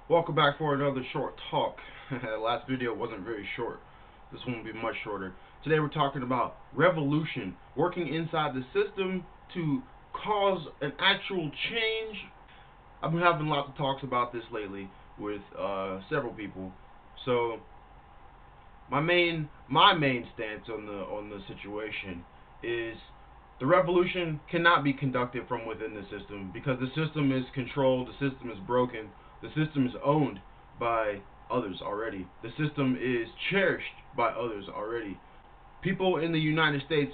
Welcome back for another short talk. Last video wasn't very short. This one will be much shorter. Today we're talking about revolution, working inside the system to cause an actual change. I've been having lots of talks about this lately with several people. So my main stance on the situation is the revolution cannot be conducted from within the system because the system is controlled, the system is broken, the system is owned by others already. The system is cherished by others already. People in the United States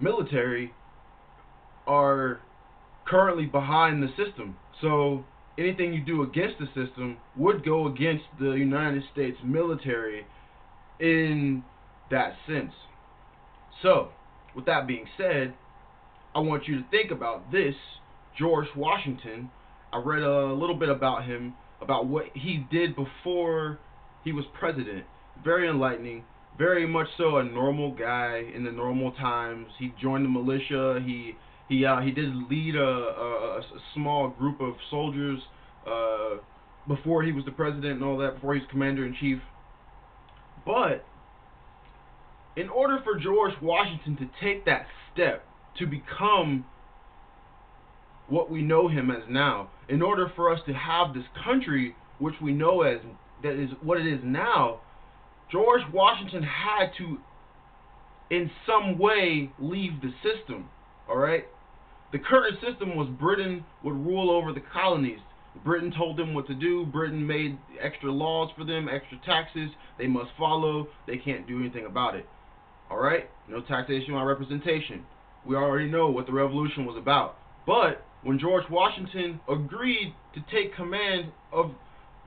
military are currently behind the system. So anything you do against the system would go against the United States military in that sense. So, with that being said, I want you to think about this. George Washington, I read a little bit about him, about what he did before he was president. Very enlightening, very much so a normal guy in the normal times. He joined the militia. He did lead a small group of soldiers before he was the president and all that, before he was commander-in-chief. But in order for George Washington to take that step to become what we know him as now, in order for us to have this country which we know as that is what it is now, George Washington had to in some way leave the system. Alright? The current system was Britain would rule over the colonies. Britain told them what to do. Britain made extra laws for them, extra taxes they must follow. They can't do anything about it. Alright? No taxation without representation. We already know what the revolution was about. But when George Washington agreed to take command of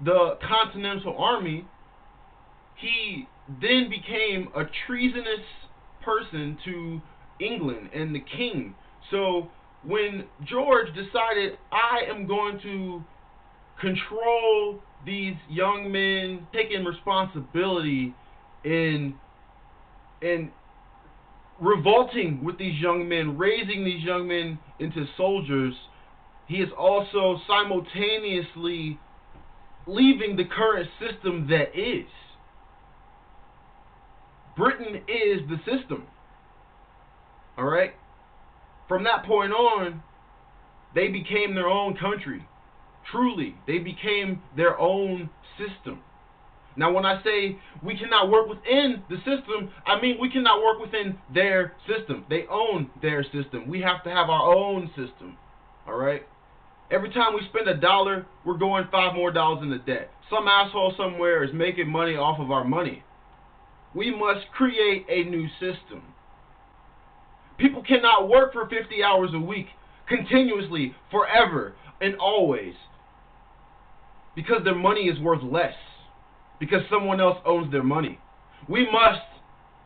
the Continental Army, he then became a treasonous person to England and the king. So when George decided, I am going to control these young men, taking responsibility in revolting with these young men, raising these young men into soldiers, he is also simultaneously leaving the current system that is. Britain is the system. Alright? From that point on, they became their own country. Truly, they became their own system. Now, when I say we cannot work within the system, I mean we cannot work within their system. They own their system. We have to have our own system. Alright? Every time we spend $1, we're going $5 more into debt. Some asshole somewhere is making money off of our money. We must create a new system. People cannot work for 50 hours a week, continuously, forever, and always, because their money is worth less. Because someone else owns their money. We must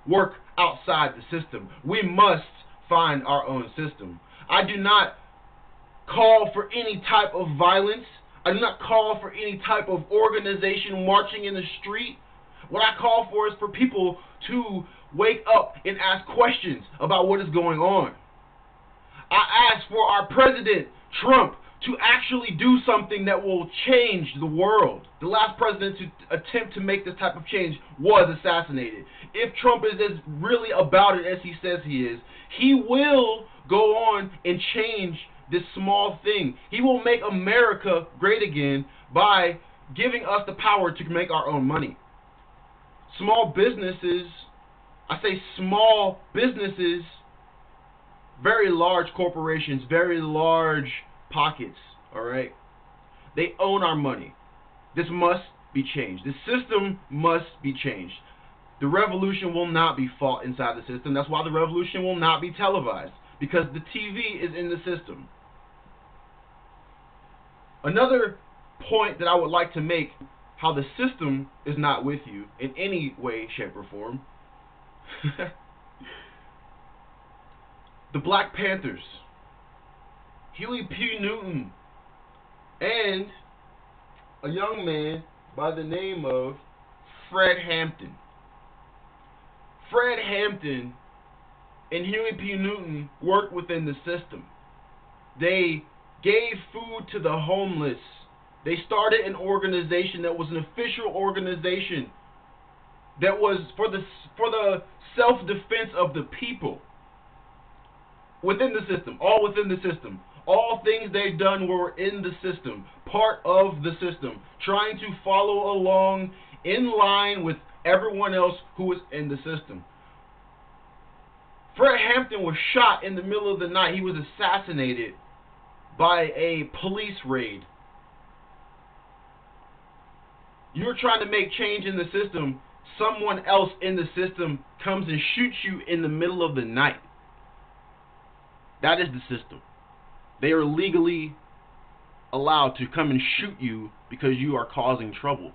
work outside the system. We must find our own system. I do not call for any type of violence. I do not call for any type of organization marching in the street. What I call for is for people to wake up and ask questions about what is going on. I ask for our president, Trump, to actually do something that will change the world. The last president to attempt to make this type of change was assassinated. If Trump is as really about it as he says he is, he will go on and change this small thing. He will make America great again by giving us the power to make our own money. Small businesses, I say small businesses, very large corporations, very large pockets, alright? They own our money. This must be changed. The system must be changed. The revolution will not be fought inside the system. That's why the revolution will not be televised, because the TV is in the system. Another point that I would like to make, how the system is not with you in any way, shape, or form. The Black Panthers, Huey P. Newton, and a young man by the name of Fred Hampton. Fred Hampton and Huey P. Newton worked within the system. They gave food to the homeless They started an organization that was an official organization that was for the self-defense of the people within the system, all within the system. All things they've done were in the system, part of the system, trying to follow along in line with everyone else who was in the system. Fred Hampton was shot in the middle of the night. He was assassinated by a police raid. You're trying to make change in the system. Someone else in the system comes and shoots you in the middle of the night. That is the system. They are legally allowed to come and shoot you because you are causing trouble.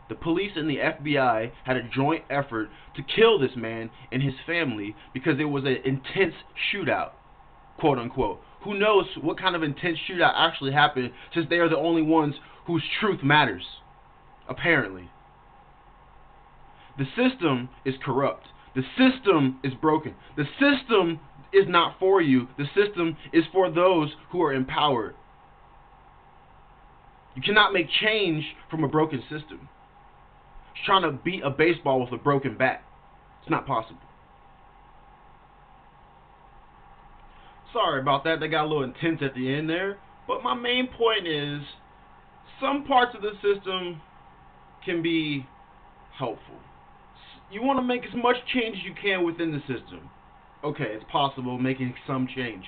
The police and the FBI had a joint effort to kill this man and his family because it was an intense shootout, quote unquote. Who knows what kind of intense shootout actually happened, since they are the only ones whose truth matters, apparently. The system is corrupt. The system is broken. The system is not for you. The system is for those who are empowered. You cannot make change from a broken system. It's trying to beat a baseball with a broken bat. It's not possible. Sorry about that. They got a little intense at the end there. But my main point is, some parts of the system can be helpful. You want to make as much change as you can within the system. Okay, it's possible making some change.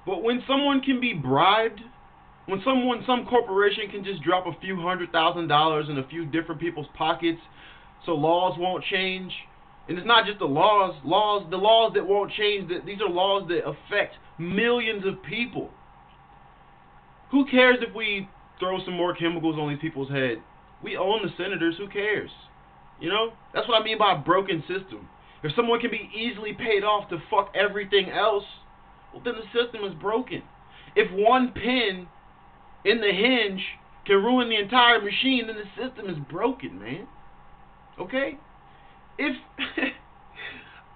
But when someone can be bribed, when some corporation can just drop a few $100,000 in a few different people's pockets so laws won't change, and it's not just the laws that won't change, these are laws that affect millions of people. Who cares if we throw some more chemicals on these people's head? We own the senators, who cares? You know? That's what I mean by a broken system. If someone can be easily paid off to fuck everything else, well, then the system is broken. If one pin in the hinge can ruin the entire machine, then the system is broken, man. Okay? If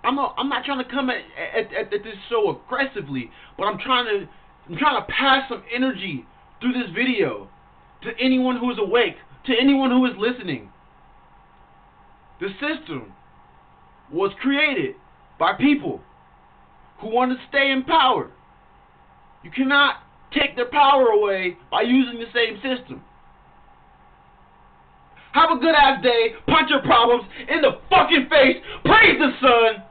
I'm not trying to come at this so aggressively, but I'm trying to pass some energy through this video to anyone who is awake, to anyone who is listening. The system was created by people who want to stay in power. You cannot take their power away by using the same system. Have a good ass day. Punch your problems in the fucking face. Praise the sun.